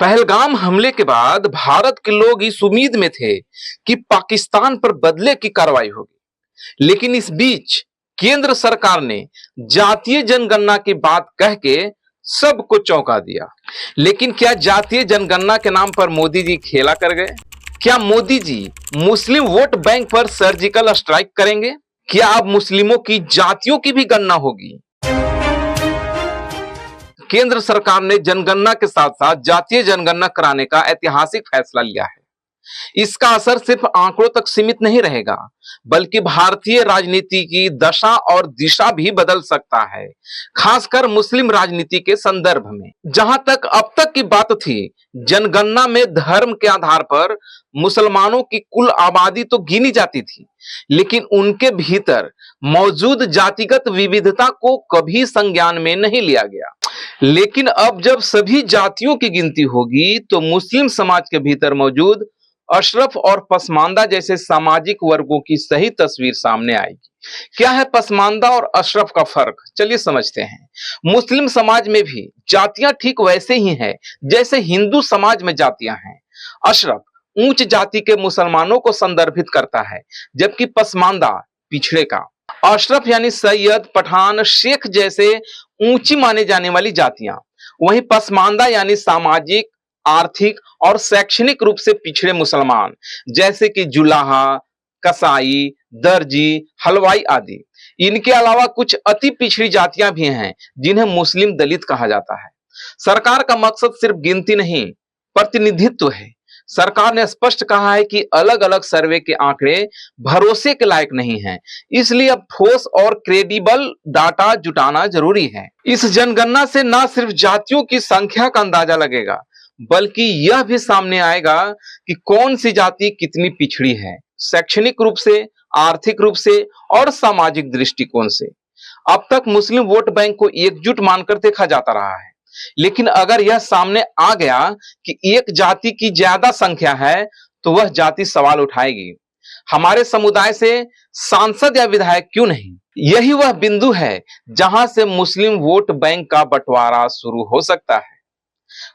पहलगाम हमले के बाद भारत के लोग इस उम्मीद में थे कि पाकिस्तान पर बदले की कार्रवाई होगी, लेकिन इस बीच केंद्र सरकार ने जातीय जनगणना की बात कह के सबको चौंका दिया। लेकिन क्या जातीय जनगणना के नाम पर मोदी जी खेला कर गए? क्या मोदी जी मुस्लिम वोट बैंक पर सर्जिकल स्ट्राइक करेंगे? क्या अब मुस्लिमों की जातियों की भी गणना होगी? केंद्र सरकार ने जनगणना के साथ साथ जातीय जनगणना कराने का ऐतिहासिक फैसला लिया है। इसका असर सिर्फ आंकड़ों तक सीमित नहीं रहेगा, बल्कि भारतीय राजनीति की दशा और दिशा भी बदल सकता है, खासकर मुस्लिम राजनीति के संदर्भ में। जहां तक अब तक की बात थी, जनगणना में धर्म के आधार पर मुसलमानों की कुल आबादी तो गिनी जाती थी, लेकिन उनके भीतर मौजूद जातिगत विविधता को कभी संज्ञान में नहीं लिया गया। लेकिन अब जब सभी जातियों की गिनती होगी, तो मुस्लिम समाज के भीतर मौजूद अशरफ और पसमानदा जैसे सामाजिक वर्गों की सही तस्वीर सामने आएगी। क्या है पसमानदा और अशरफ का फर्क? चलिए समझते हैं। मुस्लिम समाज में भी जातियां ठीक वैसे ही हैं जैसे हिंदू समाज में जातियां हैं। अशरफ उच्च जाति के मुसलमानों को संदर्भित करता है, जबकि पसमानदा पिछड़े का। अशरफ यानी सैयद, पठान, शेख जैसे ऊंची माने जाने वाली जातियां, वहीं पसमानदा यानी सामाजिक, आर्थिक और शैक्षणिक रूप से पिछड़े मुसलमान, जैसे कि जुलाहा, कसाई, दर्जी, हलवाई आदि। इनके अलावा कुछ अति पिछड़ी जातियां भी हैं जिन्हें मुस्लिम दलित कहा जाता है। सरकार का मकसद सिर्फ गिनती नहीं, प्रतिनिधित्व है। सरकार ने स्पष्ट कहा है कि अलग अलग सर्वे के आंकड़े भरोसे के लायक नहीं हैं, इसलिए अब ठोस और क्रेडिबल डाटा जुटाना जरूरी है। इस जनगणना से न सिर्फ जातियों की संख्या का अंदाजा लगेगा, बल्कि यह भी सामने आएगा कि कौन सी जाति कितनी पिछड़ी है, शैक्षणिक रूप से, आर्थिक रूप से और सामाजिक दृष्टिकोण से। अब तक मुस्लिम वोट बैंक को एकजुट मानकर देखा जाता रहा है, लेकिन अगर यह सामने आ गया कि एक जाति की ज्यादा संख्या है, तो वह जाति सवाल उठाएगी, हमारे समुदाय से सांसद या विधायक क्यों नहीं? यही वह बिंदु है जहां से मुस्लिम वोट बैंक का बंटवारा शुरू हो सकता है।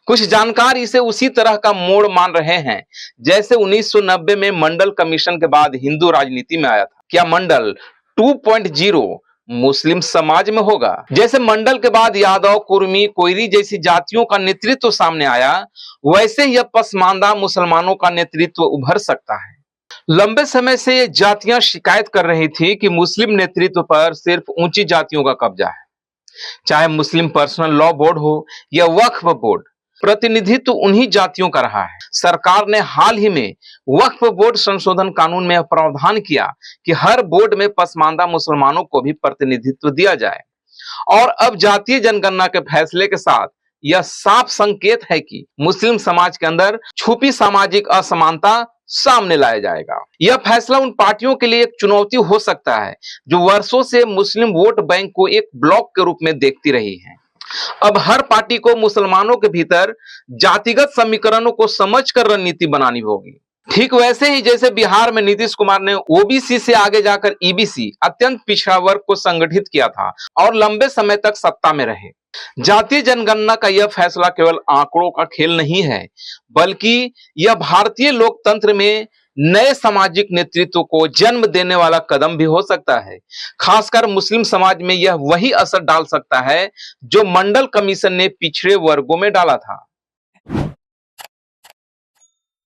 कुछ जानकार इसे उसी तरह का मोड़ मान रहे हैं जैसे 1990 में मंडल कमीशन के बाद हिंदू राजनीति में आया था। क्या मंडल 2.0 मुस्लिम समाज में होगा? जैसे मंडल के बाद यादव, कुर्मी, कोयरी जैसी जातियों का नेतृत्व सामने आया, वैसे ही अब पसमानदा मुसलमानों का नेतृत्व उभर सकता है। लंबे समय से ये जातियां शिकायत कर रही थी कि मुस्लिम नेतृत्व पर सिर्फ ऊंची जातियों का कब्जा है। चाहे मुस्लिम पर्सनल लॉ बोर्ड हो या वक्फ बोर्ड, प्रतिनिधित्व उन्हीं जातियों का रहा है। सरकार ने हाल ही में वक्फ बोर्ड संशोधन कानून में प्रावधान किया कि हर बोर्ड में पसमानदा मुसलमानों को भी प्रतिनिधित्व दिया जाए। और अब जातीय जनगणना के फैसले के साथ यह साफ संकेत है कि मुस्लिम समाज के अंदर छुपी सामाजिक असमानता सामने लाया जाएगा। यह फैसला उन पार्टियों के लिए एक चुनौती हो सकता है जो वर्षों से मुस्लिम वोट बैंक को एक ब्लॉक के रूप में देखती रही है। अब हर पार्टी को मुसलमानों के भीतर जातिगत समीकरणों को समझकर रणनीति बनानी होगी। ठीक वैसे ही जैसे बिहार में नीतीश कुमार ने ओबीसी से आगे जाकर ईबीसी, अत्यंत पिछड़ा वर्ग को संगठित किया था और लंबे समय तक सत्ता में रहे। जातीय जनगणना का यह फैसला केवल आंकड़ों का खेल नहीं है, बल्कि यह भारतीय लोकतंत्र में नए सामाजिक नेतृत्व को जन्म देने वाला कदम भी हो सकता है। खासकर मुस्लिम समाज में यह वही असर डाल सकता है जो मंडल कमीशन ने पिछड़े वर्गों में डाला था।